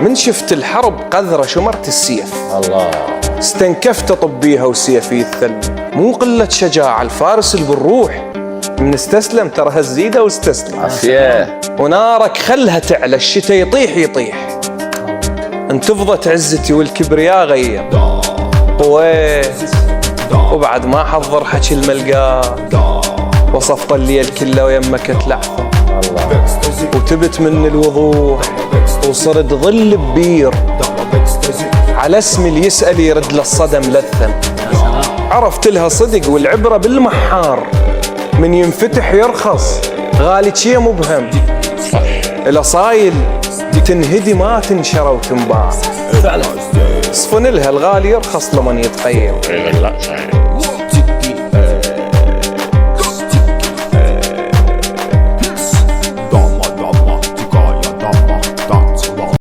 من شفت الحرب قذرة شمرت السيف، الله استنكفت طبيها وسيفي الثلج. مو قلة شجاعة الفارس اللي بالروح، من استسلم ترى هالزيدة واستسلم. عافية. ونارك خلها تعلى، الشتا يطيح يطيح، انتفضت عزتي والكبرياء غيم. قويت وبعد ما حضر حكي الملقاه، وصفت الليل كله ويمك تلعثم. وتبت من الوضوح وصرت ظل ببير، على اسم اللي يسأل يرد للصدم لثم. عرفت لها صدق والعبرة بالمحار، من ينفتح يرخص غالي شي مبهم. الأصايل تنهدي ما تنشر وتنباع، فعلا صفن لها الغالي يرخص لمن يتخيل. لا صحيح.